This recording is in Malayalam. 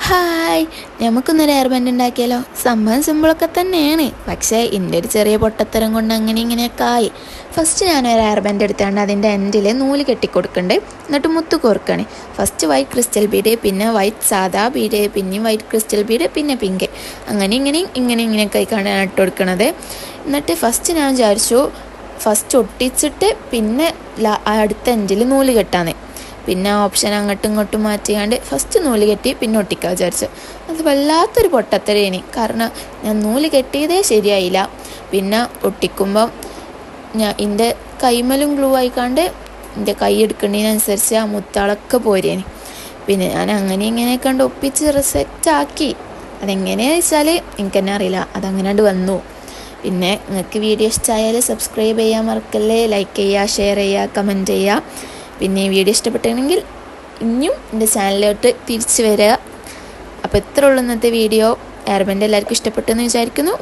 ഹായ്, നമുക്കൊന്നൊരു ഹെയർ ബാൻഡ് ഉണ്ടാക്കിയാലോ? സംഭവം സിമ്പിളൊക്കെ തന്നെയാണ്, പക്ഷേ ഇതിൻ്റെ ഒരു ചെറിയ പൊട്ടത്തരം കൊണ്ട് അങ്ങനെ ഇങ്ങനെയൊക്കെ ആയി. ഫസ്റ്റ് ഞാനൊരു ഹെയർ ബാൻഡ് എടുത്തുകൊണ്ട് അതിൻ്റെ എൻഡിൽ നൂല് കെട്ടിക്കൊടുക്കണ്ടേ, എന്നിട്ട് മുത്ത് കോർക്കണേ. ഫസ്റ്റ് വൈറ്റ് ക്രിസ്റ്റൽ ബീഡ്, പിന്നെ വൈറ്റ് സാദാ ബീഡ്, പിന്നെയും വൈറ്റ് ക്രിസ്റ്റൽ ബീഡ്, പിന്നെ പിങ്ക്. അങ്ങനെ ഇങ്ങനെയൊക്കെ ആയിക്കാണ് ഞാൻ ഇട്ട് കൊടുക്കണത്. എന്നിട്ട് ഫസ്റ്റ് ഞാൻ വിചാരിച്ചു ഫസ്റ്റ് ഒട്ടിച്ചിട്ട് പിന്നെ അടുത്ത എൻഡിൽ നൂല് കെട്ടാന്ന്. പിന്നെ ഓപ്ഷൻ അങ്ങോട്ടും ഇങ്ങോട്ടും മാറ്റിയാണ്ട് ഫസ്റ്റ് നൂല് കെട്ടി പിന്നെ ഒട്ടിക്കാൻ വിചാരിച്ചു. അത് വല്ലാത്തൊരു പൊട്ടത്തരേനി, കാരണം ഞാൻ നൂല് കെട്ടിയതേ ശരിയായില്ല. പിന്നെ ഒട്ടിക്കുമ്പം എൻ്റെ കൈമലും ഗ്ലൂ ആയിക്കാണ്ട് എൻ്റെ കൈ എടുക്കുന്നതിനനുസരിച്ച് ആ മുത്താളൊക്കെ പോരേനി. പിന്നെ ഞാൻ അങ്ങനെ ഇങ്ങനെയൊക്കെ കണ്ട് ഒപ്പിച്ച് സെറ്റാക്കി. അതെങ്ങനെയാണെന്ന് വെച്ചാൽ എനിക്ക് തന്നെ അറിയില്ല, അതങ്ങനെ വന്നു. പിന്നെ നിങ്ങൾക്ക് വീഡിയോ ഇഷ്ടമായാൽ സബ്സ്ക്രൈബ് ചെയ്യാൻ മറക്കല്ലേ, ലൈക്ക് ചെയ്യുക, ഷെയർ ചെയ്യുക, കമൻറ്റ് ചെയ്യുക. പിന്നെ ഈ വീഡിയോ ഇഷ്ടപ്പെട്ടിട്ടുണ്ടെങ്കിൽ ഇനിയും എൻ്റെ ചാനലിലോട്ട് തിരിച്ചു വരിക. അപ്പോൾ ഇത്ര ഉള്ളൂ ഇന്നത്തെ വീഡിയോ. ഹെയർ ബാൻഡ് എല്ലാവർക്കും ഇഷ്ടപ്പെട്ടെന്ന് വിചാരിക്കുന്നു.